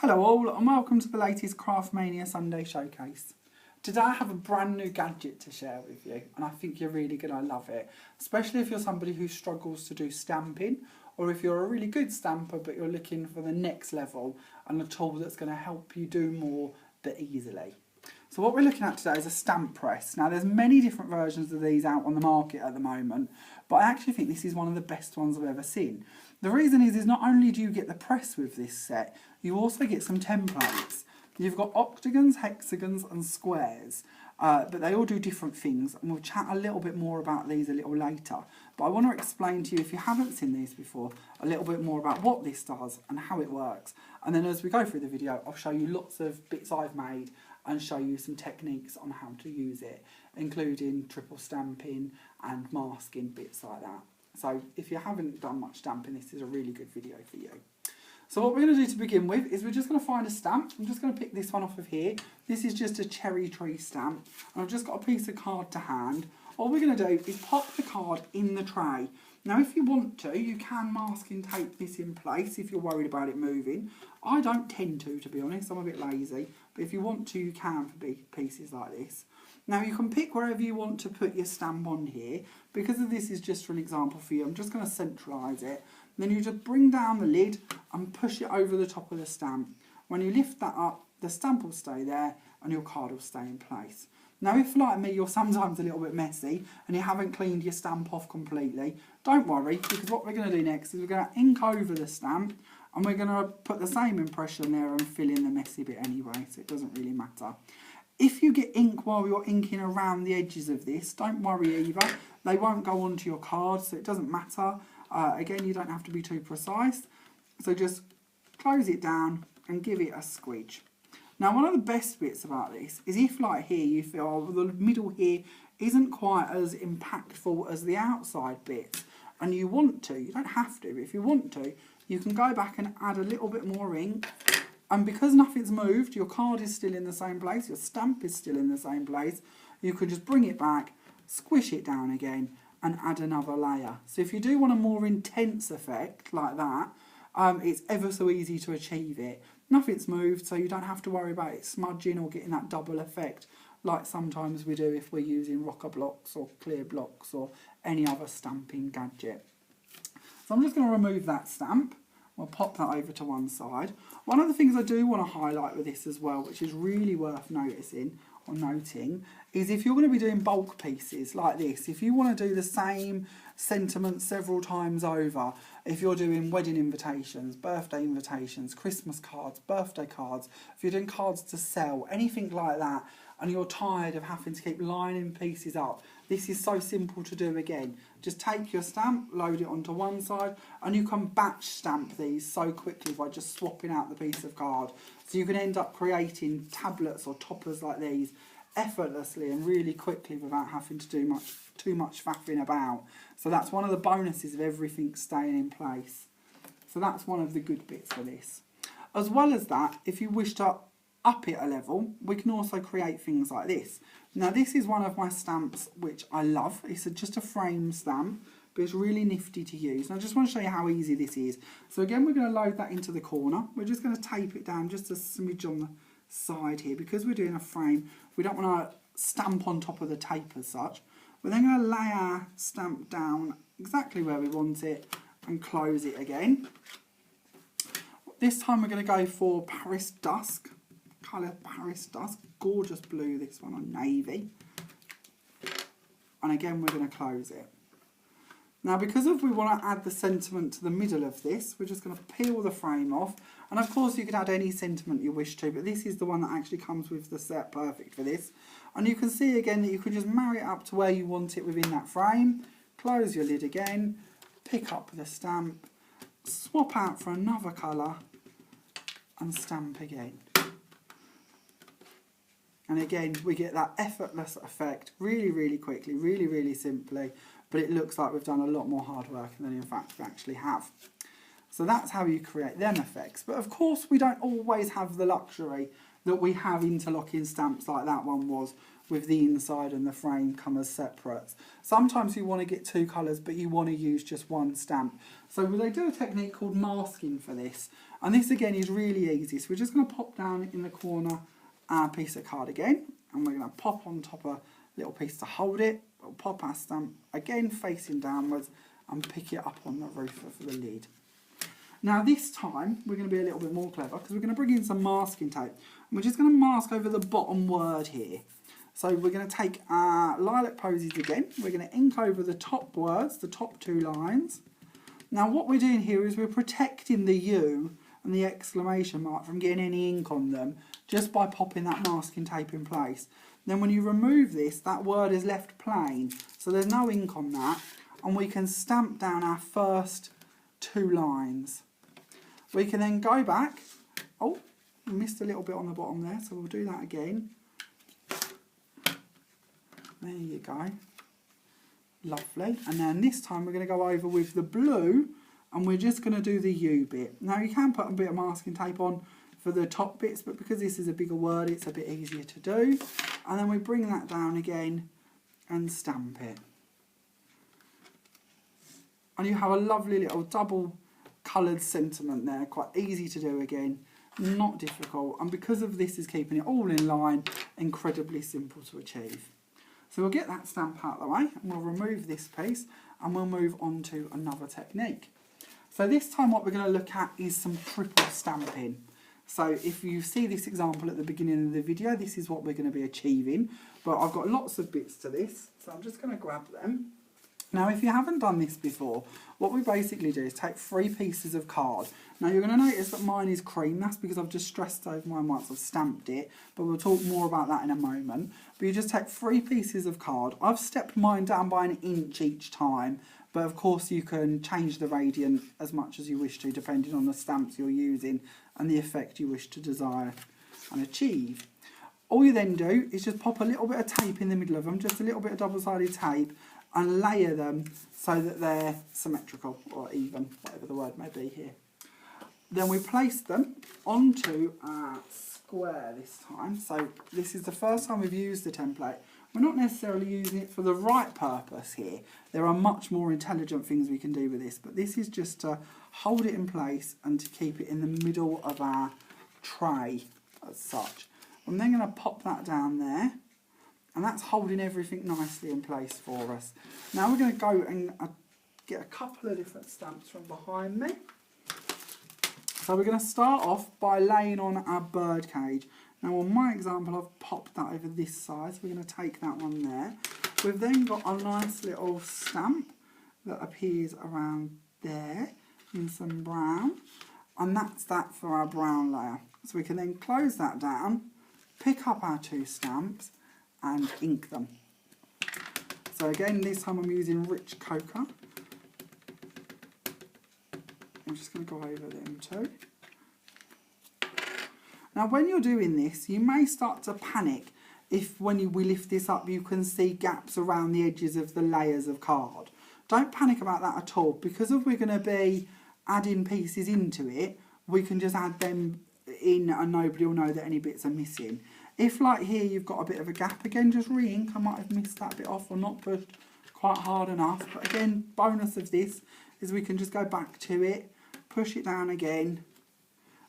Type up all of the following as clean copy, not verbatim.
Hello all and welcome to the latest Craftmania Sunday Showcase. Today I have a brand new gadget to share with you and I think you're really going to love it, especially if you're somebody who struggles to do stamping or if you're a really good stamper but you're looking for the next level and a tool that's going to help you do more but easily. So what we're looking at today is a stamp press. Now there's many different versions of these out on the market at the moment, but I actually think this is one of the best ones I've ever seen. The reason is not only do you get the press with this set, you also get some templates. You've got octagons, hexagons and squares, but they all do different things and we'll chat a little bit more about these a little later. But I want to explain to you, if you haven't seen these before, a little bit more about what this does and how it works. And then as we go through the video, I'll show you lots of bits I've made and show you some techniques on how to use it, including triple stamping and masking, bits like that. So if you haven't done much stamping, this is a really good video for you. So what we're going to do to begin with is we're just going to find a stamp. I'm just going to pick this one off of here. This is just a cherry tree stamp. And I've just got a piece of card to hand. All we're going to do is pop the card in the tray. Now if you want to, you can masking tape this in place if you're worried about it moving. I don't tend to be honest, I'm a bit lazy. But if you want to, you can for big pieces like this. Now you can pick wherever you want to put your stamp on here. Because of this is just for an example for you, I'm just going to centralise it. Then you just bring down the lid and push it over the top of the stamp. When you lift that up, the stamp will stay there and your card will stay in place. Now if, like me, you're sometimes a little bit messy and you haven't cleaned your stamp off completely, don't worry, because what we're going to do next is we're going to ink over the stamp and we're going to put the same impression there and fill in the messy bit anyway, so it doesn't really matter. If you get ink while you're inking around the edges of this, don't worry either. They won't go onto your card, so it doesn't matter. Again, you don't have to be too precise. So just close it down and give it a squidge. Now, one of the best bits about this is if, like here, you feel oh, the middle here isn't quite as impactful as the outside bit, and you want to, you don't have to, but if you want to, you can go back and add a little bit more ink. And because nothing's moved, your card is still in the same place, your stamp is still in the same place, you could just bring it back, squish it down again, and add another layer. So if you do want a more intense effect like that, it's ever so easy to achieve it. Nothing's moved, so you don't have to worry about it smudging or getting that double effect like sometimes we do if we're using rocker blocks or clear blocks or any other stamping gadget. So I'm just going to remove that stamp. We'll pop that over to one side. One of the things I do want to highlight with this as well, which is really worth noticing or noting, is if you're going to be doing bulk pieces like this, if you want to do the same sentiment several times over, if you're doing wedding invitations, birthday invitations, Christmas cards, birthday cards, if you're doing cards to sell, anything like that, and you're tired of having to keep lining pieces up, this is so simple to do again. Just take your stamp, load it onto one side, and you can batch stamp these so quickly by just swapping out the piece of card. So you can end up creating tablets or toppers like these effortlessly and really quickly without having to do too much faffing about. So that's one of the bonuses of everything staying in place. So that's one of the good bits for this. As well as that, if you wish to up it a level, we can also create things like this. Now this is one of my stamps which I love. It's just a frame stamp, but it's really nifty to use. And I just want to show you how easy this is. So again, we're going to load that into the corner. We're just going to tape it down just a smidge on the side here. Because we're doing a frame, we don't want to stamp on top of the tape as such. We're then going to lay our stamp down exactly where we want it and close it again. This time we're going to go for Paris Dusk. Colour Paris Dusk, gorgeous blue, this one on navy. And again we're going to close it. Now because we want to add the sentiment to the middle of this, we're just going to peel the frame off. And of course you can add any sentiment you wish to, but this is the one that actually comes with the set, perfect for this. And you can see again that you can just marry it up to where you want it within that frame. Close your lid again, pick up the stamp, swap out for another colour and stamp again. And again, we get that effortless effect really, really quickly, really, really simply, but it looks like we've done a lot more hard work than in fact we actually have. So that's how you create them effects. But of course, we don't always have the luxury that we have interlocking stamps like that one was, with the inside and the frame come as separates. Sometimes you want to get two colours, but you want to use just one stamp. So they do a technique called masking for this. And this again is really easy. So we're just going to pop down in the corner our piece of card again. And we're going to pop on top a little piece to hold it. We'll pop our stamp again facing downwards and pick it up on the roof of the lid. Now this time we're going to be a little bit more clever because we're going to bring in some masking tape. And we're just going to mask over the bottom word here. So we're going to take our lilac posies again. We're going to ink over the top words, the top two lines. Now what we're doing here is we're protecting the U and the exclamation mark from getting any ink on them just by popping that masking tape in place. Then when you remove this, that word is left plain, so there's no ink on that, and we can stamp down our first two lines. We can then go back. Oh, I missed a little bit on the bottom there, so we'll do that again. There you go. Lovely. And then this time we're going to go over with the blue, and we're just going to do the U bit. Now you can put a bit of masking tape on for the top bits, but because this is a bigger word, it's a bit easier to do. And then we bring that down again and stamp it. And you have a lovely little double coloured sentiment there, quite easy to do again, not difficult. And because of this is keeping it all in line, incredibly simple to achieve. So we'll get that stamp out of the way, and we'll remove this piece, and we'll move on to another technique. So this time what we're going to look at is some triple stamping. So if you see this example at the beginning of the video, this is what we're going to be achieving. But I've got lots of bits to this, so I'm just going to grab them. Now if you haven't done this before, what we basically do is take 3 pieces of card. Now you're going to notice that mine is cream, that's because I've just stressed over mine once I've stamped it, but we'll talk more about that in a moment. But you just take 3 pieces of card. I've stepped mine down by 1 inch each time, but of course you can change the radiant as much as you wish to, depending on the stamps you're using and the effect you wish to desire and achieve. All you then do is just pop a little bit of tape in the middle of them, just a little bit of double-sided tape, and layer them so that they're symmetrical, or even, whatever the word may be here. Then we place them onto our square this time. So this is the first time we've used the template. We're not necessarily using it for the right purpose here. There are much more intelligent things we can do with this, but this is just to hold it in place and to keep it in the middle of our tray as such. I'm then going to pop that down there, and that's holding everything nicely in place for us. Now we're going to go and get a couple of different stamps from behind me. So we're going to start off by laying on our bird cage. Now on my example I've popped that over this side, so we're going to take that one there. We've then got a nice little stamp that appears around there in some brown, and that's that for our brown layer. So we can then close that down, pick up our 2 stamps and ink them. So again, this time I'm using rich cocoa. I'm just going to go over them too. Now when you're doing this, you may start to panic if when we lift this up you can see gaps around the edges of the layers of card. Don't panic about that at all, because if we're going to be adding pieces into it, we can just add them in and nobody will know that any bits are missing. If like here you've got a bit of a gap, again just re-ink. I might have missed that bit off or not pushed quite hard enough, but again, bonus of this is we can just go back to it, push it down again.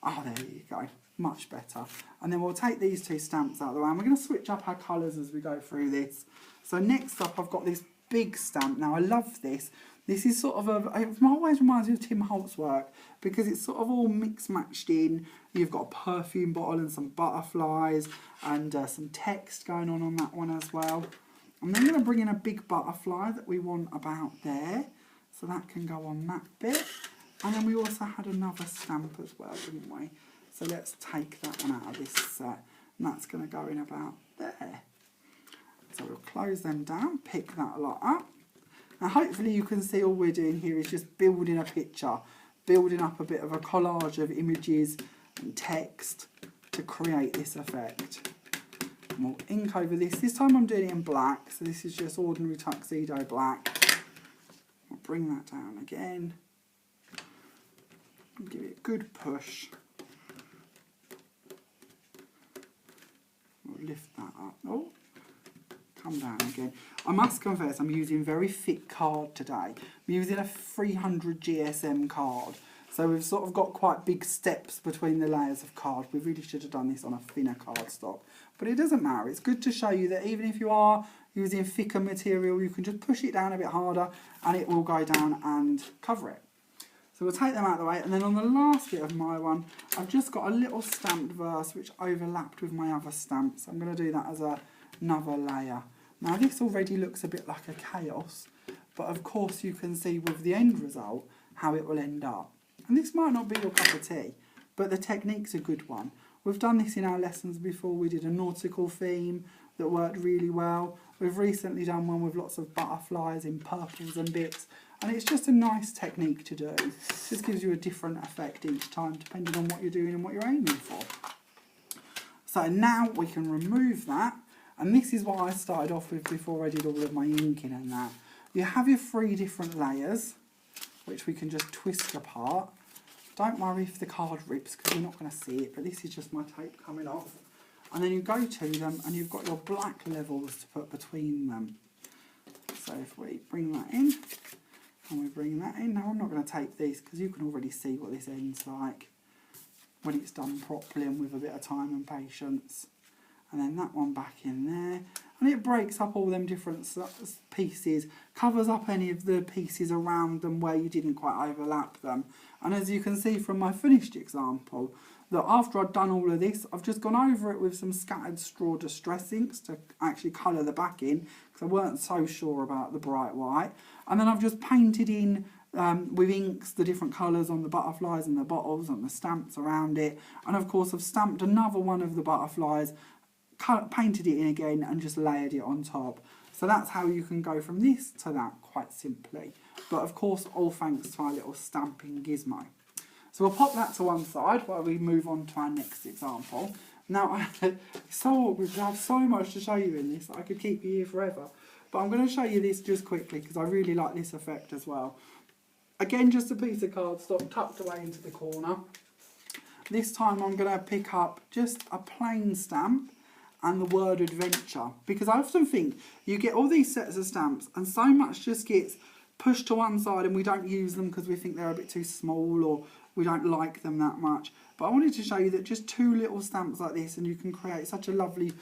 Oh, there you go. Much better. And then we'll take these 2 stamps out of the way, and we're going to switch up our colours as we go through this. So next up I've got this big stamp. Now I love this. This is sort of it always reminds me of Tim Holt's work, because it's sort of all mixed matched in. You've got a perfume bottle and some butterflies and some text going on that one as well. I'm then going to bring in a big butterfly that we want about there, so that can go on that bit. And then we also had another stamp as well, didn't we? So let's take that one out of this set, and that's going to go in about there. So we'll close them down, pick that lot up. Now hopefully you can see all we're doing here is just building a picture, building up a bit of a collage of images and text to create this effect. And we'll ink over this. This time I'm doing it in black, so this is just ordinary tuxedo black. I'll bring that down again. And give it a good push. We'll lift that up. Oh, come down again. I must confess I'm using very thick card today. I'm using a 300 GSM card. So we've sort of got quite big steps between the layers of card. We really should have done this on a thinner cardstock. But it doesn't matter. It's good to show you that even if you are using thicker material, you can just push it down a bit harder and it will go down and cover it. So we'll take them out of the way, and then on the last bit of my one, I've just got a little stamped verse which overlapped with my other stamps. I'm going to do that as another layer. Now this already looks a bit like a chaos, but of course you can see with the end result how it will end up. And this might not be your cup of tea, but the technique's a good one. We've done this in our lessons before. We did a nautical theme that worked really well. We've recently done one with lots of butterflies in purples and bits. And it's just a nice technique to do. It just gives you a different effect each time depending on what you're doing and what you're aiming for. So now we can remove that. And this is what I started off with before I did all of my inking and that. You have your 3 different layers, which we can just twist apart. Don't worry if the card rips because you're not going to see it, but this is just my tape coming off. And then you go to them and you've got your black levels to put between them. So if we bring that in, and we bring that in. Now I'm not going to tape these because you can already see what this ends like when it's done properly and with a bit of time and patience. And then that one back in there. And it breaks up all them different pieces, covers up any of the pieces around them where you didn't quite overlap them. And as you can see from my finished example, that after I'd done all of this, I've just gone over it with some scattered straw distress inks to actually colour the back in, because I weren't so sure about the bright white. And then I've just painted in with inks the different colours on the butterflies and the bottles and the stamps around it. And of course I've stamped another one of the butterflies, painted it in again and just layered it on top. So that's how you can go from this to that quite simply. But of course all thanks to our little stamping gizmo. So we'll pop that to one side while we move on to our next example. Now, it's so awkward because I have so much to show you in this that I could keep you here forever. But I'm going to show you this just quickly because I really like this effect as well. Again, just a piece of cardstock tucked away into the corner. This time I'm going to pick up just a plain stamp and the word adventure, because I often think you get all these sets of stamps and so much just gets pushed to one side and we don't use them because we think they're a bit too small or we don't like them that much. But I wanted to show you that just 2 little stamps like this and you can create such a lovely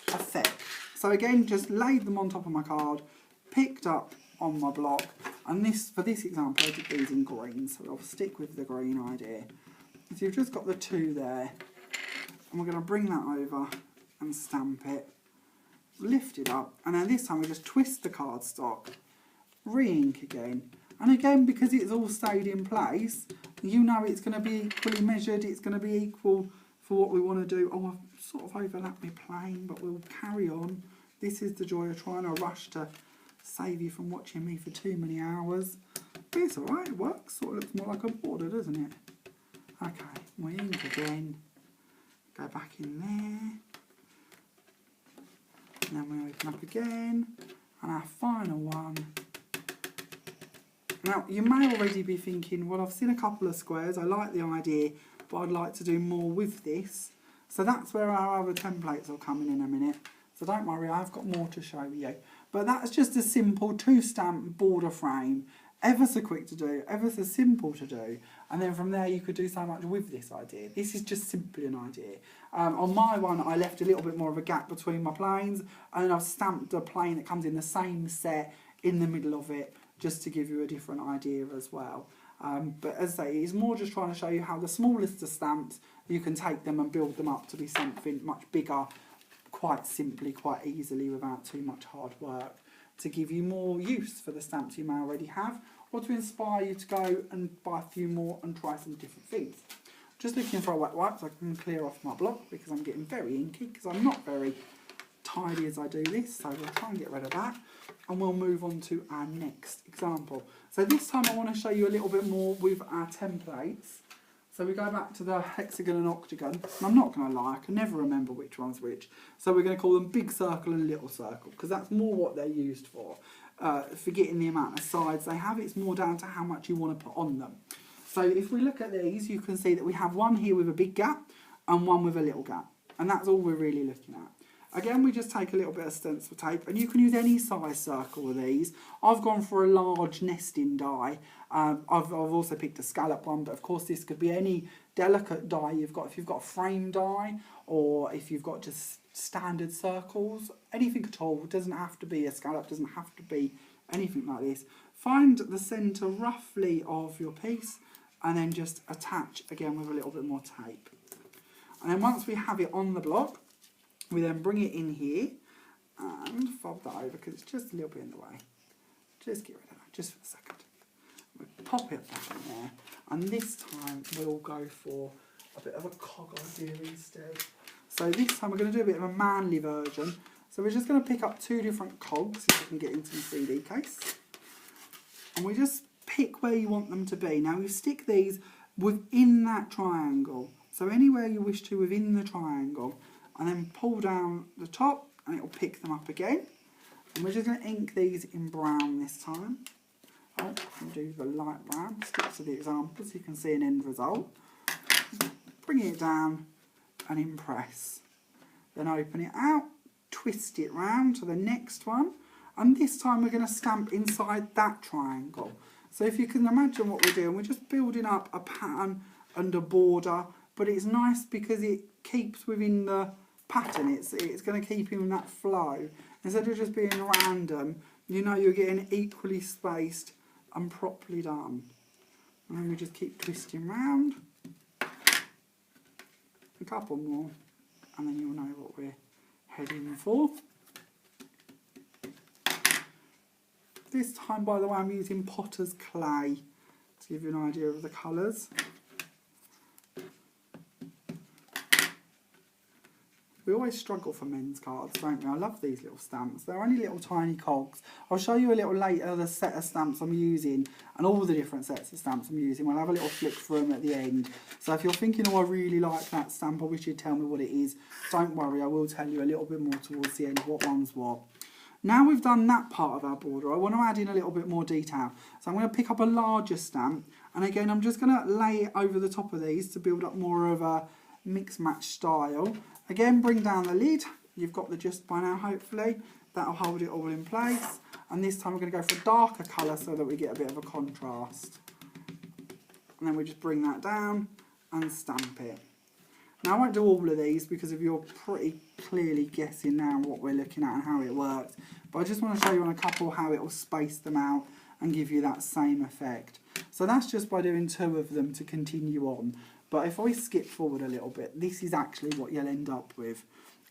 effect. So again, just laid them on top of my card, picked up on my block, and this, for this example I did these in green, so I'll stick with the green idea. So you've just got the 2 there, and we're going to bring that over and stamp it, lift it up, and then this time we just twist the cardstock, re-ink again, and again because it's all stayed in place, you know it's going to be equally measured, it's going to be equal for what we want to do. Oh, I've sort of overlapped my plane, but we'll carry on. This is the joy of trying to rush to save you from watching me for too many hours. But it's alright, it works, sort of looks more like a border, doesn't it? Okay, we ink again, go back in there, and then we open up again, and our final one. Now, you may already be thinking, well, I've seen a couple of squares, I like the idea, but I'd like to do more with this. So that's where our other templates will come in a minute. So don't worry, I've got more to show you. But that's just a simple 2-stamp border frame. Ever so quick to do, ever so simple to do. And then from there you could do so much with this idea. This is just simply an idea. On my one, I left a little bit more of a gap between my planes, and then I've stamped a plane that comes in the same set in the middle of it, just to give you a different idea as well. But as I say, it's more just trying to show you how the smallest of stamps, you can take them and build them up to be something much bigger, quite simply, quite easily, without too much hard work, to give you more use for the stamps you may already have, or to inspire you to go and buy a few more and try some different things. Just looking for a wet wipe so I can clear off my block, because I'm getting very inky, because I'm not very tidy as I do this, so we'll try and get rid of that, and we'll move on to our next example. So this time I want to show you a little bit more with our templates. So we go back to the hexagon and octagon, and I'm not going to lie, I can never remember which one's which. So we're going to call them big circle and little circle, because that's more what they're used for. Forgetting the amount of sides they have, it's more down to how much you want to put on them. So if we look at these, you can see that we have one here with a big gap and one with a little gap, and that's all we're really looking at. Again, we just take a little bit of stencil tape, and you can use any size circle with these. I've gone for a large nesting die. I've also picked a scallop one, but of course this could be any delicate die you've got. If you've got a frame die, or if you've got just standard circles, anything at all. It doesn't have to be a scallop, doesn't have to be anything like this. Find the centre roughly of your piece, and then just attach again with a little bit more tape. And then once we have it on the block, we then bring it in here and fold that over because it's just a little bit in the way. Just get rid of that, just for a second. We'll pop it back in there, and this time we'll go for a bit of a cog idea instead. So this time we're going to do a bit of a manly version. So we're just going to pick up 2 different cogs, if you can get into the 3D case. And we just pick where you want them to be. Now you stick these within that triangle. So anywhere you wish to within the triangle. And then pull down the top and it will pick them up again. And we're just going to ink these in brown this time. Oh, and do the light brown. Stick to the example so you can see an end result. Bring it down and impress. Then open it out, twist it round to the next one. And this time we're going to stamp inside that triangle. So if you can imagine what we're doing, we're just building up a pattern and a border. But it's nice because it keeps within the pattern. It's going to keep in that flow. Instead of just being random, you know you're getting equally spaced and properly done. And then we just keep twisting round. A couple more, and then you'll know what we're heading for. This time, by the way, I'm using potter's clay to give you an idea of the colours. We always struggle for men's cards, don't we? I love these little stamps. They're only little tiny cogs. I'll show you a little later the set of stamps I'm using and all the different sets of stamps I'm using. We'll have a little flick through them at the end. So if you're thinking, oh, I really like that stamp, I wish you'd tell me what it is, don't worry, I will tell you a little bit more towards the end what one's what. Now we've done that part of our border, I want to add in a little bit more detail. So I'm going to pick up a larger stamp, and again I'm just going to lay it over the top of these to build up more of a mix-match style. Again, bring down the lid. You've got the gist by now, hopefully. That'll hold it all in place. And this time we're going to go for a darker colour so that we get a bit of a contrast. And then we just bring that down and stamp it. Now I won't do all of these because if you're pretty clearly guessing now what we're looking at and how it works. But I just want to show you on a couple how it will space them out and give you that same effect. So that's just by doing 2 of them to continue on. But if I skip forward a little bit, this is actually what you'll end up with.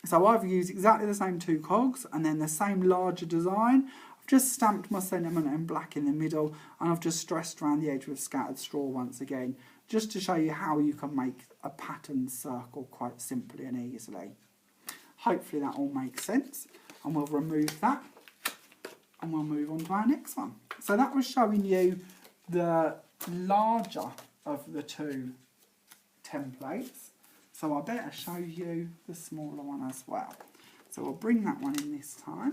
So I've used exactly the same 2 cogs and then the same larger design. I've just stamped my sentiment in black in the middle, and I've just stressed around the edge with scattered straw once again, just to show you how you can make a pattern circle quite simply and easily. Hopefully that all makes sense, and we'll remove that and we'll move on to our next one. So that was showing you the larger of the 2 templates, so I better show you the smaller one as well. So we'll bring that one in this time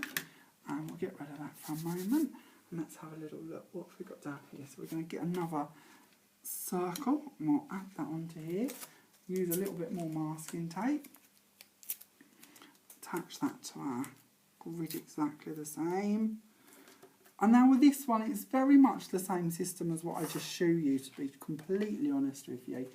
and we'll get rid of that for a moment, and let's have a little look what we've got down here. So we're going to get another circle and we'll add that onto here, use a little bit more masking tape, attach that to our grid exactly the same. And now with this one, it's very much the same system as what I just showed you, to be completely honest with you.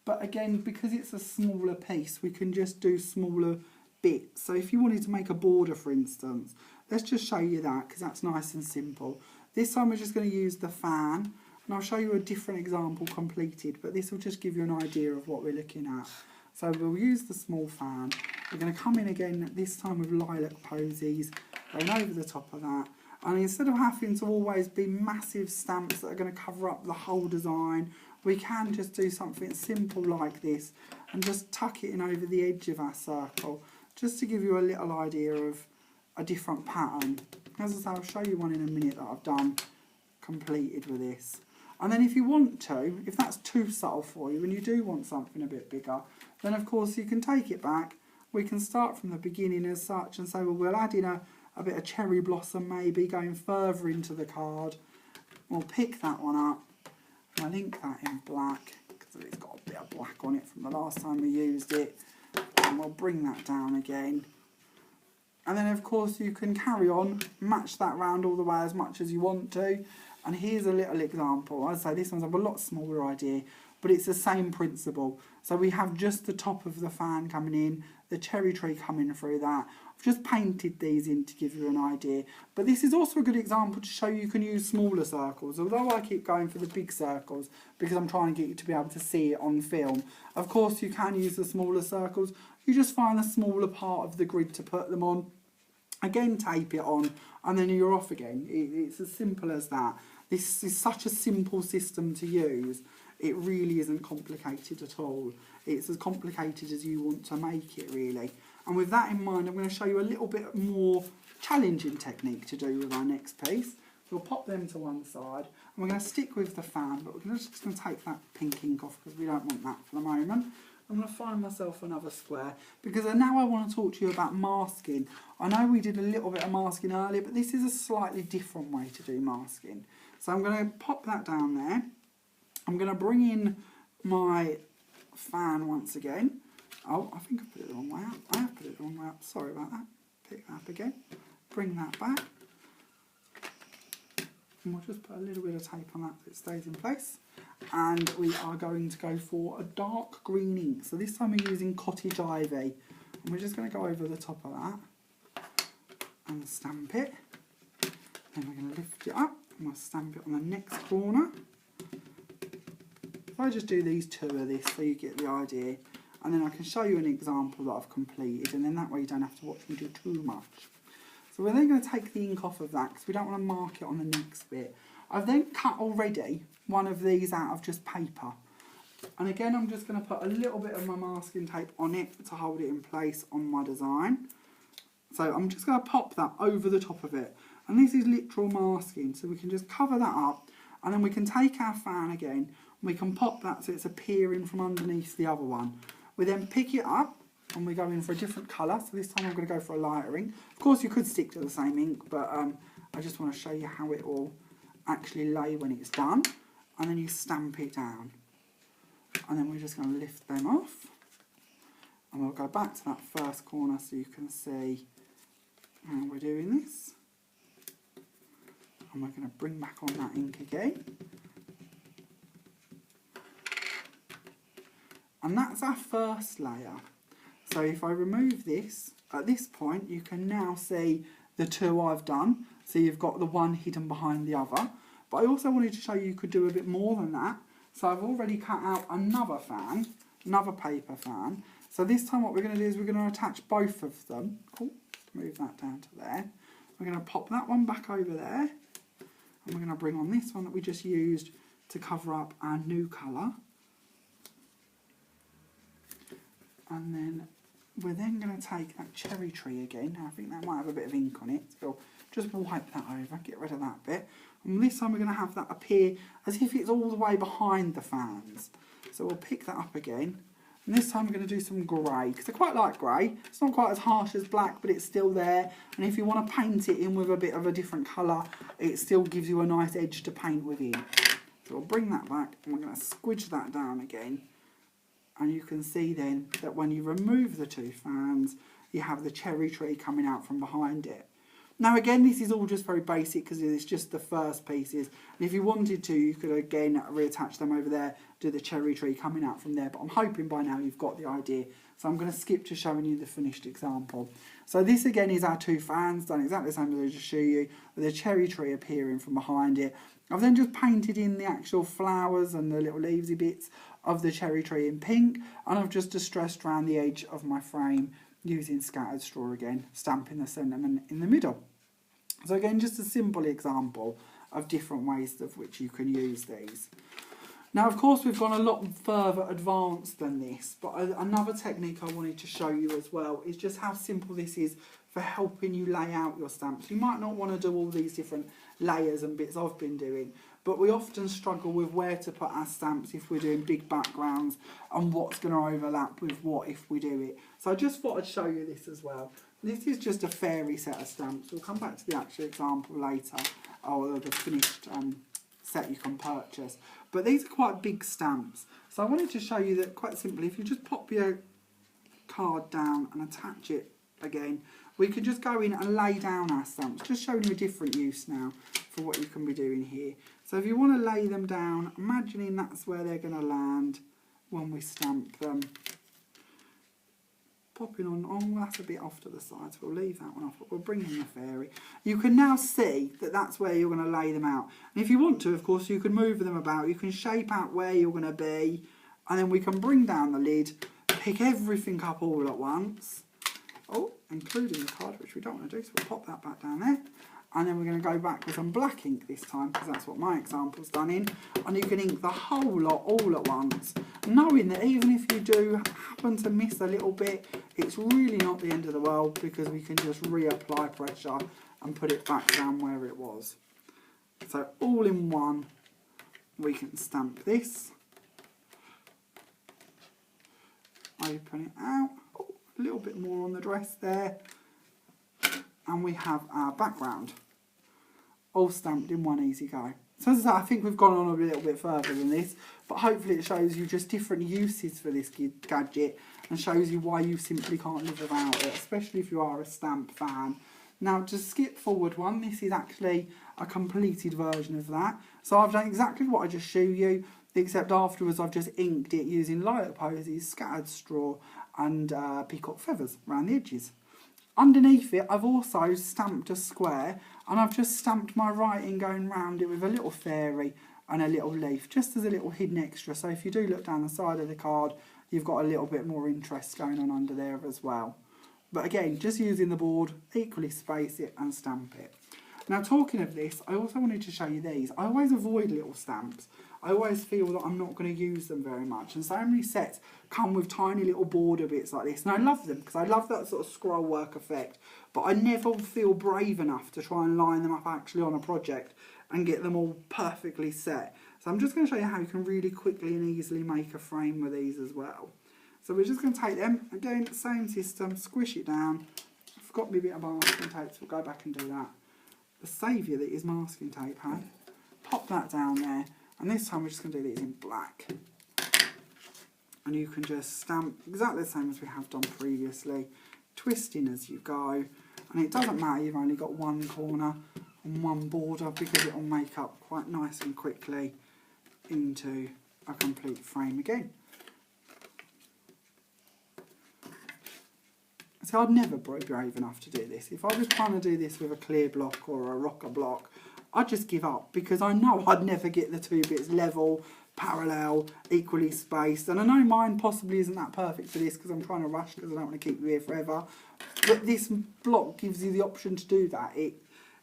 But again, because it's a smaller piece, we can just do smaller bits. So if you wanted to make a border, for instance, let's just show you that because that's nice and simple. This time we're just going to use the fan, and I'll show you a different example completed, but this will just give you an idea of what we're looking at. So we'll use the small fan. We're going to come in again, this time with lilac posies, going over the top of that. And instead of having to always be massive stamps that are going to cover up the whole design, we can just do something simple like this and just tuck it in over the edge of our circle, just to give you a little idea of a different pattern. As I say, I'll show you one in a minute that I've done completed with this. And then if you want to, if that's too subtle for you and you do want something a bit bigger, then of course you can take it back. We can start from the beginning as such and say, well, we'll add in a bit of cherry blossom maybe going further into the card. We'll pick that one up. I'll ink that in black because it's got a bit of black on it from the last time we used it, and we'll bring that down again And then of course you can carry on, match that round all the way as much as you want to. And here's a little example. I'd say this one's a lot smaller idea, but it's the same principle. So we have just the top of the fan coming in, the cherry tree coming through that. I've just painted these in to give you an idea. But this is also a good example to show you can use smaller circles. Although I keep going for the big circles because I'm trying to get you to be able to see it on film. Of course you can use the smaller circles. You just find the smaller part of the grid to put them on. Again, tape it on, and then you're off again. It's as simple as that. This is such a simple system to use. It really isn't complicated at all. It's as complicated as you want to make it, really. And with that in mind, I'm going to show you a little bit more challenging technique to do with our next piece. We'll pop them to one side, and we're going to stick with the fan, but we're just going to take that pink ink off because we don't want that for the moment. I'm going to find myself another square because now I want to talk to you about masking. I know we did a little bit of masking earlier, but this is a slightly different way to do masking. So I'm going to pop that down there. I'm going to bring in my fan once again. Oh, I think I put it the wrong way up. I have put it the wrong way up. Sorry about that. Pick that up again. Bring that back. And we'll just put a little bit of tape on that so it stays in place. And we are going to go for a dark green ink. So this time we're using Cottage Ivy. And we're just going to go over the top of that and stamp it. Then we're going to lift it up and we'll stamp it on the next corner. If I just do these two of this so you get the idea, and then I can show you an example that I've completed, and then that way you don't have to watch me do too much. So we're then going to take the ink off of that because we don't want to mark it on the next bit. I've then cut already one of these out of just paper. And again, I'm just going to put a little bit of my masking tape on it to hold it in place on my design. So I'm just going to pop that over the top of it. And this is literal masking, so we can just cover that up. And then we can take our fan again, and we can pop that so it's appearing from underneath the other one. We then pick it up, and we go in for a different colour. So this time I'm going to go for a lighter ink. Of course, you could stick to the same ink, but I just want to show you how it will actually lay when it's done. And then you stamp it down. And then we're just going to lift them off. And we'll go back to that first corner so you can see how we're doing this. And we're going to bring back on that ink again. And that's our first layer. So if I remove this, at this point you can now see the two I've done. So you've got the one hidden behind the other. But I also wanted to show you could do a bit more than that. So I've already cut out another fan, another paper fan. So this time what we're going to do is we're going to attach both of them. Oh, move that down to there. We're going to pop that one back over there. And we're going to bring on this one that we just used to cover up our new colour. And then we're then going to take that cherry tree again. Now, I think that might have a bit of ink on it. So just wipe that over, get rid of that bit. And this time we're going to have that appear as if it's all the way behind the fans. So we'll pick that up again. And this time we're going to do some grey, because I quite like grey. It's not quite as harsh as black, but it's still there. And if you want to paint it in with a bit of a different colour, it still gives you a nice edge to paint within. So we'll bring that back and we're going to squidge that down again. And you can see then that when you remove the two fans, you have the cherry tree coming out from behind it. Now again, this is all just very basic because it's just the first pieces. And if you wanted to, you could again reattach them over there, do the cherry tree coming out from there. But I'm hoping by now you've got the idea. So I'm going to skip to showing you the finished example. So this again is our two fans, done exactly the same as I just showed you, with the cherry tree appearing from behind it. I've then just painted in the actual flowers and the little leafy bits of the cherry tree in pink. And I've just distressed around the edge of my frame using scattered straw again, stamping the sentiment in the middle. So again, just a simple example of different ways of which you can use these. Now, of course, we've gone a lot further advanced than this, but another technique I wanted to show you as well is just how simple this is for helping you lay out your stamps. You might not want to do all these different layers and bits I've been doing, but we often struggle with where to put our stamps if we're doing big backgrounds and what's going to overlap with what if we do it. So I just thought I'd show you this as well. This is just a fairy set of stamps. We'll come back to the actual example later, or the finished set you can purchase. But these are quite big stamps. So I wanted to show you that quite simply, if you just pop your card down and attach it again we can just go in and lay down our stamps, just showing you a different use now for what you can be doing here. So if you want to lay them down, imagining that's where they're going to land when we stamp them. Popping on, oh, that's a bit off to the side, so we'll leave that one off, but we'll bring in the fairy. You can now see that that's where you're going to lay them out. And if you want to, of course, you can move them about, you can shape out where you're going to be, and then we can bring down the lid, pick everything up all at once. Oh, including the card, which we don't want to do, so we'll pop that back down there. And then we're going to go back with some black ink this time, because that's what my example's done in. And you can ink the whole lot all at once, knowing that even if you do happen to miss a little bit, it's really not the end of the world, because we can just reapply pressure and put it back down where it was. So all in one, we can stamp this. Open it out. Oh, a little bit more on the dress there. And we have our background all stamped in one easy go. So as I say, I think we've gone on a little bit further than this, but hopefully it shows you just different uses for this gadget and shows you why you simply can't live without it, especially if you are a stamp fan. Now to skip forward one, this is actually a completed version of that. So I've done exactly what I just showed you, except afterwards I've just inked it using lilac posies, scattered straw and peacock feathers around the edges. Underneath it, I've also stamped a square, and I've just stamped my writing going round it with a little fairy and a little leaf, just as a little hidden extra. So if you do look down the side of the card, you've got a little bit more interest going on under there as well. But again, just using the board, equally space it and stamp it. Now talking of this, I also wanted to show you these. I always avoid little stamps. I always feel that I'm not going to use them very much, and so many sets come with tiny little border bits like this, and I love them because I love that sort of scroll work effect, but I never feel brave enough to try and line them up actually on a project and get them all perfectly set. So I'm just going to show you how you can really quickly and easily make a frame with these as well. So we're just going to take them, again, same system, squish it down. I forgot my bit of masking tape, so we'll go back and do that. The saviour that is masking tape, hey? Pop that down there. And this time we're just going to do these in black. And you can just stamp exactly the same as we have done previously, twisting as you go. And it doesn't matter, you've only got one corner and one border, because it will make up quite nice and quickly into a complete frame again. So I'd never be brave enough to do this. If I was trying to do this with a clear block or a rocker block, I'd just give up, because I know I'd never get the two bits level, parallel, equally spaced. And I know mine possibly isn't that perfect for this because I'm trying to rush because I don't want to keep you here forever. But this block gives you the option to do that. It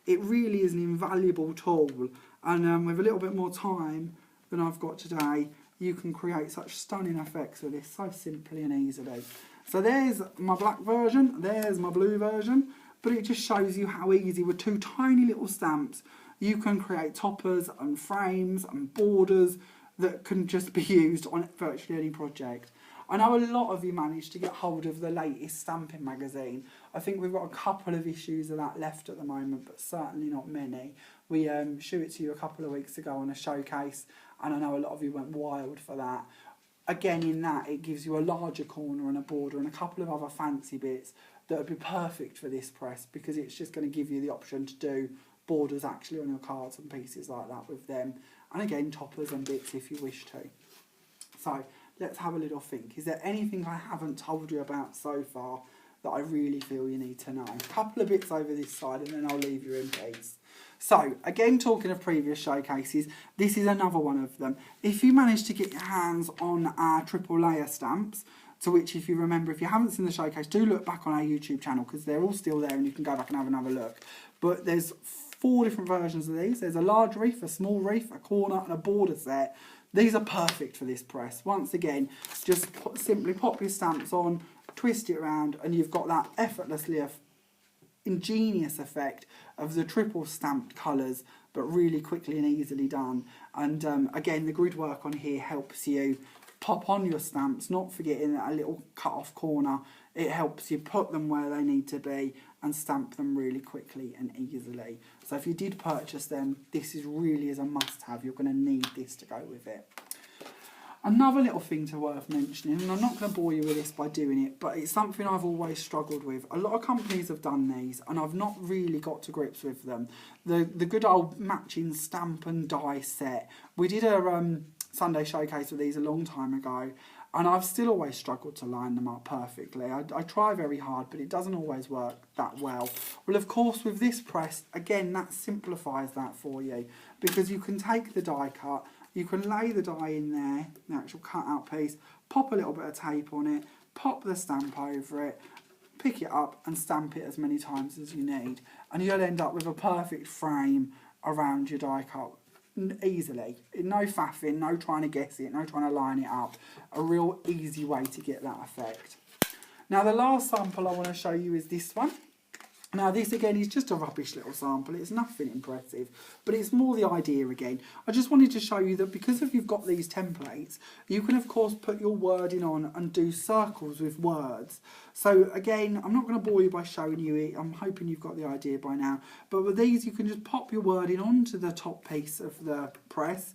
really is an invaluable tool. And with a little bit more time than I've got today, you can create such stunning effects with this so simply and easily. So there's my black version, there's my blue version. But it just shows you how easy, with two tiny little stamps, you can create toppers and frames and borders that can just be used on virtually any project. I know a lot of you managed to get hold of the latest stamping magazine. I think we've got a couple of issues of that left at the moment, but certainly not many. We showed it to you a couple of weeks ago on a showcase, and I know a lot of you went wild for that. Again, in that, it gives you a larger corner and a border and a couple of other fancy bits that would be perfect for this press, because it's just going to give you the option to do borders actually on your cards and pieces like that with them, and again toppers and bits if you wish to. So let's have a little think. Is there anything I haven't told you about so far that I really feel you need to know? A couple of bits over this side and then I'll leave you in peace. So again, talking of previous showcases, this is another one of them. If you manage to get your hands on our triple layer stamps, to which, if you remember, if you haven't seen the showcase, do look back on our YouTube channel, because they're all still there and you can go back and have another look. But there's 4 different versions of these. There's a large reef, a small reef, a corner and a border set. These are perfect for this press. Once again, just simply pop your stamps on, twist it around, and you've got that effortlessly ingenious effect of the triple stamped colours, but really quickly and easily done. And again, the grid work on here helps you pop on your stamps, not forgetting that a little cut off corner. It helps you put them where they need to be and stamp them really quickly and easily. So if you did purchase them, this is really a must have. You're going to need this to go with it. Another little thing to worth mentioning, and I'm not going to bore you with this by doing it, but it's something I've always struggled with. A lot of companies have done these, and I've not really got to grips with them. The good old matching stamp and die set. We did a Sunday showcase with these a long time ago, and I've still always struggled to line them up perfectly. I try very hard, but it doesn't always work that well. Well, of course, with this press, again, that simplifies that for you, because you can take the die cut, you can lay the die in there, the actual cut-out piece, pop a little bit of tape on it, pop the stamp over it, pick it up and stamp it as many times as you need. And you'll end up with a perfect frame around your die cut easily. No faffing, no trying to guess it, no trying to line it up. A real easy way to get that effect. Now the last sample I want to show you is this one. Now this again is just a rubbish little sample, it's nothing impressive, but it's more the idea again. I just wanted to show you that because if you've got these templates, you can of course put your wording on and do circles with words. So again, I'm not going to bore you by showing you it, I'm hoping you've got the idea by now, but with these you can just pop your wording onto the top piece of the press,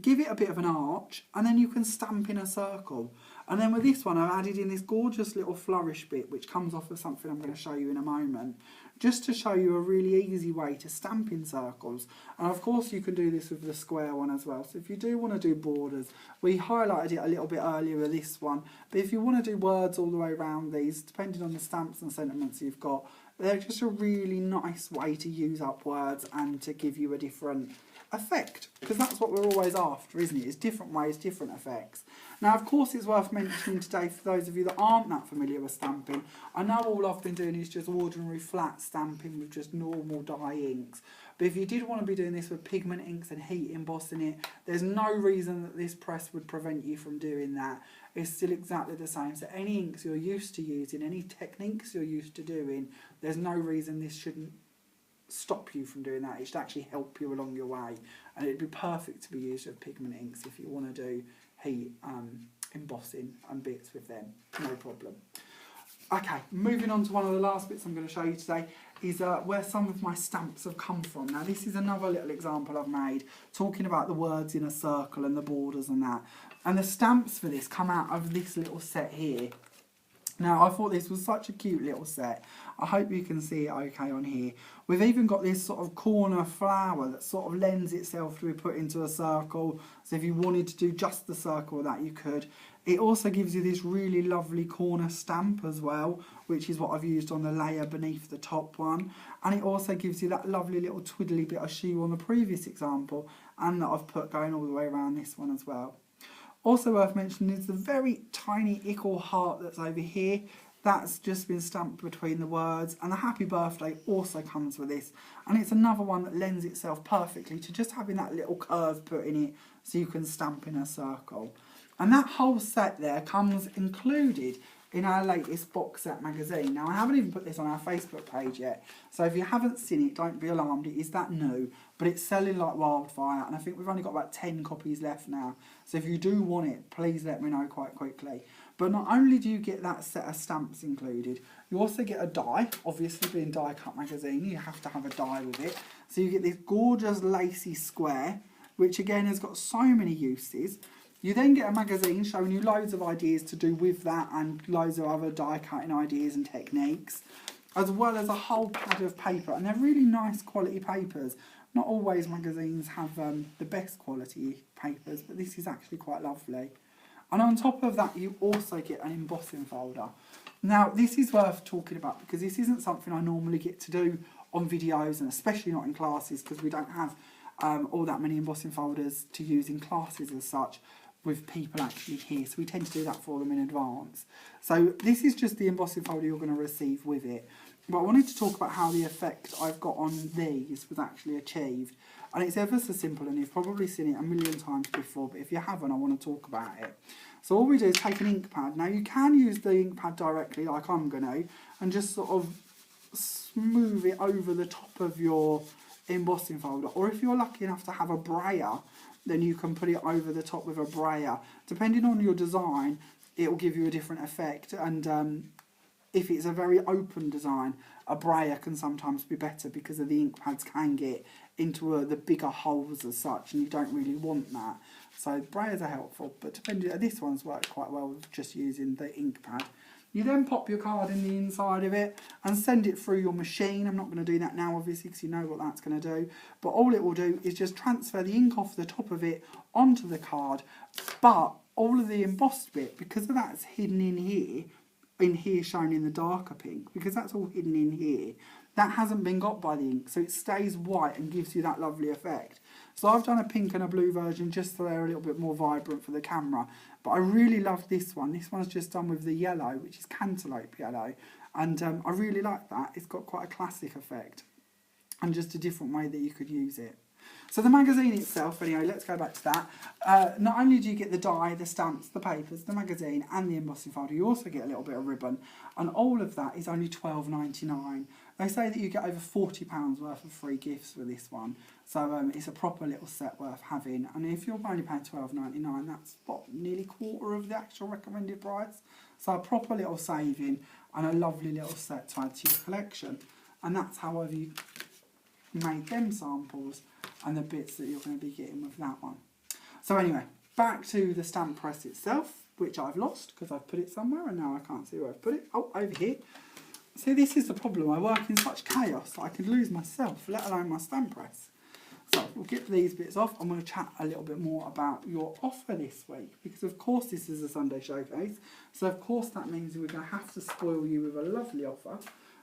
give it a bit of an arch, and then you can stamp in a circle. And then with this one, I've added in this gorgeous little flourish bit, which comes off of something I'm going to show you in a moment, just to show you a really easy way to stamp in circles. And of course, you can do this with the square one as well. So if you do want to do borders, we highlighted it a little bit earlier with this one, but if you want to do words all the way around these, depending on the stamps and sentiments you've got, they're just a really nice way to use up words and to give you a different effect, because that's what we're always after, isn't it? It's different ways, different effects. Now of course it's worth mentioning today for those of you that aren't that familiar with stamping, I know all I've been doing is just ordinary flat stamping with just normal dye inks, but if you did want to be doing this with pigment inks and heat embossing it, there's no reason that this press would prevent you from doing that. It's still exactly the same. So any inks you're used to using, any techniques you're used to doing, there's no reason this shouldn't stop you from doing that. It should actually help you along your way, and it'd be perfect to be used with pigment inks if you want to do heat embossing and bits with them, no problem. Okay, moving on to one of the last bits I'm going to show you today is where some of my stamps have come from. Now this is another little example I've made talking about the words in a circle and the borders and that, and the stamps for this come out of this little set here. Now I thought this was such a cute little set. I hope you can see it okay on here. We've even got this sort of corner flower that sort of lends itself to be put into a circle. So if you wanted to do just the circle of that, you could. It also gives you this really lovely corner stamp as well, which is what I've used on the layer beneath the top one. And it also gives you that lovely little twiddly bit I showed you on the previous example, and that I've put going all the way around this one as well. Also worth mentioning is the very tiny ickle heart that's over here. That's just been stamped between the words, and the happy birthday also comes with this, and it's another one that lends itself perfectly to just having that little curve put in it so you can stamp in a circle. And that whole set there comes included in our latest box set magazine. Now I haven't even put this on our Facebook page yet, so if you haven't seen it, don't be alarmed, it is that new, but it's selling like wildfire, and I think we've only got about 10 copies left now, so if you do want it, please let me know quite quickly. But not only do you get that set of stamps included, you also get a die. Obviously being die cut magazine, you have to have a die with it, so you get this gorgeous lacy square, which again has got so many uses. You then get a magazine showing you loads of ideas to do with that and loads of other die cutting ideas and techniques, as well as a whole pad of paper, and they're really nice quality papers. Not always magazines have the best quality papers, but this is actually quite lovely. And on top of that, you also get an embossing folder. Now this is worth talking about because this isn't something I normally get to do on videos, and especially not in classes, because we don't have all that many embossing folders to use in classes as such, with people actually here, so we tend to do that for them in advance. So this is just the embossing folder you're going to receive with it. But I wanted to talk about how the effect I've got on these was actually achieved. And it's ever so simple, and you've probably seen it a million times before, but if you haven't, I want to talk about it. So all we do is take an ink pad. Now you can use the ink pad directly, like I'm going to, and just sort of smooth it over the top of your embossing folder. Or if you're lucky enough to have a brayer, then you can put it over the top with a brayer. Depending on your design, it will give you a different effect. And if it's a very open design, a brayer can sometimes be better because of the ink pads can get into the bigger holes as such, and you don't really want that. So brayers are helpful, but depending, this one's worked quite well with just using the ink pad. You then pop your card in the inside of it and send it through your machine. I'm not going to do that now, obviously, because you know what that's going to do. But all it will do is just transfer the ink off the top of it onto the card. But all of the embossed bit, because of that's hidden in here shown in the darker pink, because that's all hidden in here, that hasn't been got by the ink. So it stays white and gives you that lovely effect. So I've done a pink and a blue version just so they're a little bit more vibrant for the camera. But I really love this one. This one's just done with the yellow, which is cantaloupe yellow. And I really like that. It's got quite a classic effect and just a different way that you could use it. So the magazine itself, anyway, let's go back to that. Not only do you get the die, the stamps, the papers, the magazine and the embossing folder, you also get a little bit of ribbon. And all of that is only £12.99. They say that you get over £40 worth of free gifts for this one. So it's a proper little set worth having. And if you're only paying £12.99, that's what, nearly quarter of the actual recommended price. So a proper little saving and a lovely little set to add to your collection. And that's how I've made them samples and the bits that you're going to be getting with that one. So anyway, back to the stamp press itself, which I've lost because I've put it somewhere and now I can't see where I've put it. Oh, over here. See, this is the problem. I work in such chaos that I could lose myself, let alone my stamp press. So we'll get these bits off. I'm going to chat a little bit more about your offer this week because, of course, this is a Sunday showcase. So, of course, that means we're going to have to spoil you with a lovely offer.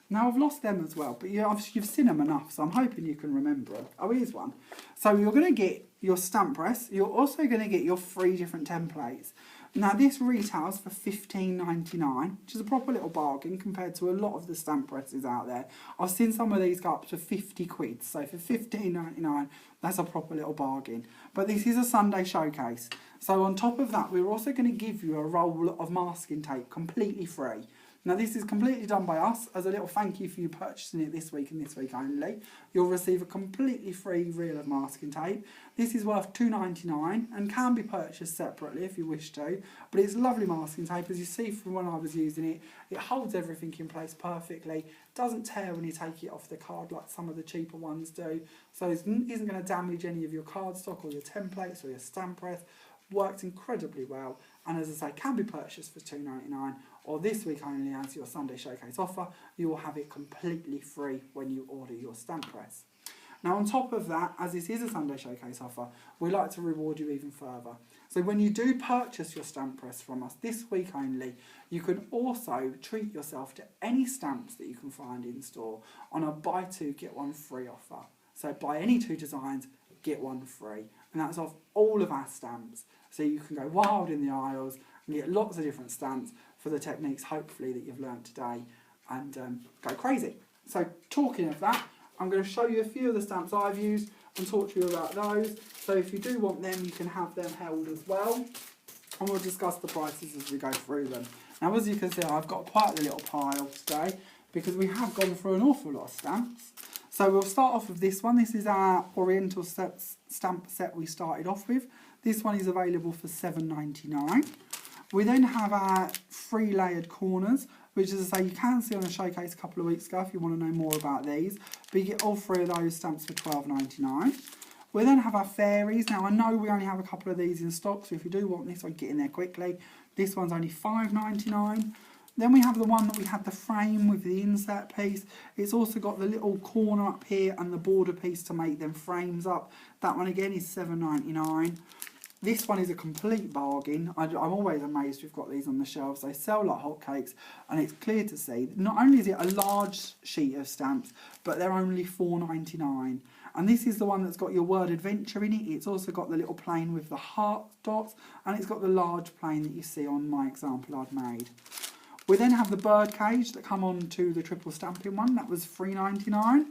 Now, I've lost them as well, but you've seen them enough, so I'm hoping you can remember them. Oh, here's one. So you're going to get your stamp press. You're also going to get your 3 different templates. Now, this retails for £15.99, which is a proper little bargain compared to a lot of the stamp presses out there. I've seen some of these go up to 50 quid, so for £15.99, that's a proper little bargain. But this is a Sunday showcase. So on top of that, we're also going to give you a roll of masking tape completely free. Now, this is completely done by us as a little thank you for you purchasing it this week and this week only. You'll receive a completely free reel of masking tape. This is worth £2.99 and can be purchased separately if you wish to. But it's lovely masking tape. As you see from when I was using it, it holds everything in place perfectly. Doesn't tear when you take it off the card like some of the cheaper ones do. So it isn't going to damage any of your cardstock or your templates or your stamp press. Works incredibly well, and as I say, can be purchased for £2.99, or this week only as your Sunday showcase offer, you will have it completely free when you order your stamp press. Now, on top of that, as this is a Sunday showcase offer, we like to reward you even further. So when you do purchase your stamp press from us this week only, you can also treat yourself to any stamps that you can find in store on a buy 2 get 1 free offer. So buy any 2 designs, get 1 free, and that's off all of our stamps. So you can go wild in the aisles and get lots of different stamps for the techniques, hopefully, that you've learned today, and go crazy. So talking of that, I'm going to show you a few of the stamps I've used and talk to you about those. So if you do want them, you can have them held as well. And we'll discuss the prices as we go through them. Now, as you can see, I've got quite a little pile today because we have gone through an awful lot of stamps. So we'll start off with this one. This is our Oriental stamp set we started off with. This one is available for £7.99. We then have our 3 layered corners, which, as I say, you can see on a showcase a couple of weeks ago if you want to know more about these. But you get all 3 of those stamps for £12.99. We then have our fairies. Now, I know we only have a couple of these in stock, so if you do want this one, get in there quickly. This one's only £5.99. Then we have the one that we had the frame with the insert piece. It's also got the little corner up here and the border piece to make them frames up. That one again is £7.99. This one is a complete bargain. I'm always amazed we've got these on the shelves. They sell like hotcakes, and it's clear to see. Not only is it a large sheet of stamps, but they're only £4.99. And this is the one that's got your word adventure in it. It's also got the little plane with the heart dots, and it's got the large plane that you see on my example I'd made. We then have the bird cage that come on to the triple stamping one. That was £3.99.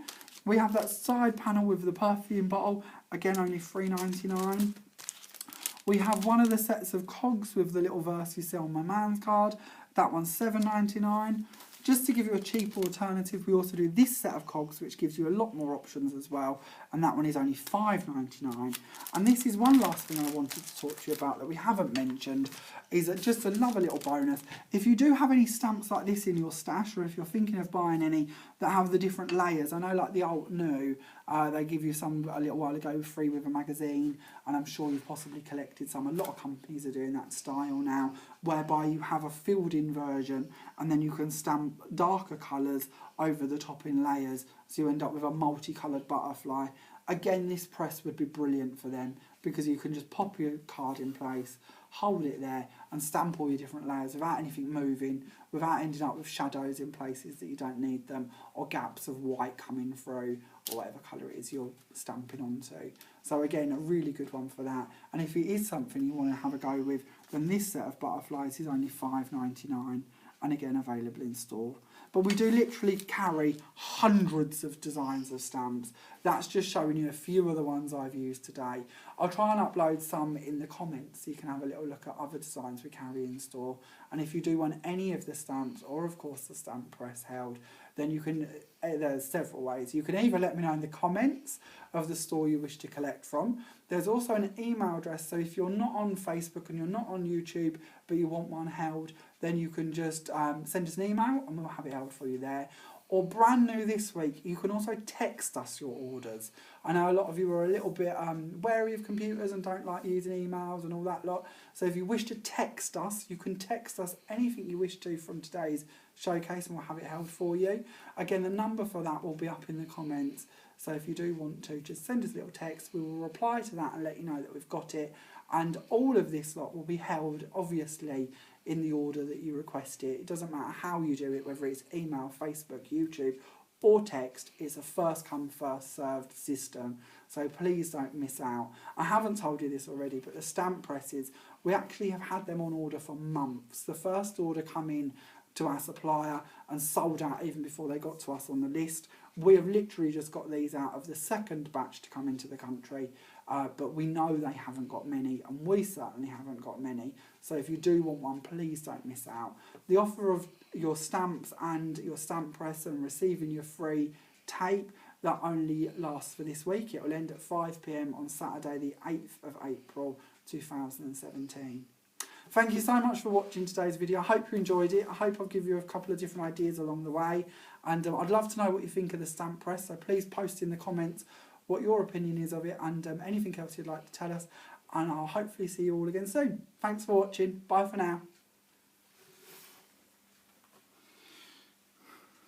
We have that side panel with the perfume bottle. Again, only £3.99. We have one of the sets of cogs with the little verse you see on my man's card. That one's £7.99. Just to give you a cheaper alternative, we also do this set of cogs, which gives you a lot more options as well, and that one is only £5.99. And this is one last thing I wanted to talk to you about that we haven't mentioned, is just another little bonus. If you do have any stamps like this in your stash, or if you're thinking of buying any that have the different layers, I know like the old new They give you some a little while ago free with a magazine, and I'm sure you've possibly collected some. A lot of companies are doing that style now, whereby you have a filled-in version and then you can stamp darker colours over the top in layers, so you end up with a multicoloured butterfly. Again, this press would be brilliant for them because you can just pop your card in place, hold it there and stamp all your different layers without anything moving, without ending up with shadows in places that you don't need them, or gaps of white coming through, or whatever colour it is you're stamping onto. So again, a really good one for that. And if it is something you want to have a go with, then this set of butterflies is only $5.99 and again available in store. But we do literally carry hundreds of designs of stamps. That's just showing you a few of the ones I've used today. I'll try and upload some in the comments so you can have a little look at other designs we carry in store. And if you do want any of the stamps, or of course the stamp press held, then you can, there's several ways. You can either let me know in the comments of the store you wish to collect from. There's also an email address, so if you're not on Facebook and you're not on YouTube, but you want one held, then you can just send us an email and we'll have it held for you there. Or brand new this week, you can also text us your orders. I know a lot of you are a little bit wary of computers and don't like using emails and all that lot. So if you wish to text us, you can text us anything you wish to from today's showcase and we'll have it held for you. Again, the number for that will be up in the comments. So if you do want to, just send us a little text. We will reply to that and let you know that we've got it. And all of this lot will be held, obviously, in the order that you request it. It doesn't matter how you do it, whether it's email, Facebook, YouTube, or text. It's a first come, first served system. So please don't miss out. I haven't told you this already, but the stamp presses, we actually have had them on order for months. The first order come in to our supplier and sold out even before they got to us on the list. We have literally just got these out of the second batch to come into the country, but we know they haven't got many, and we certainly haven't got many. So if you do want one, please don't miss out. The offer of your stamps and your stamp press and receiving your free tape, that only lasts for this week. It will end at 5 PM on Saturday the 8th of April 2017. Thank you so much for watching today's video. I hope you enjoyed it. I hope I've given you a couple of different ideas along the way. And I'd love to know what you think of the stamp press. So please post in the comments what your opinion is of it and anything else you'd like to tell us. And I'll hopefully see you all again soon. Thanks for watching. Bye for now.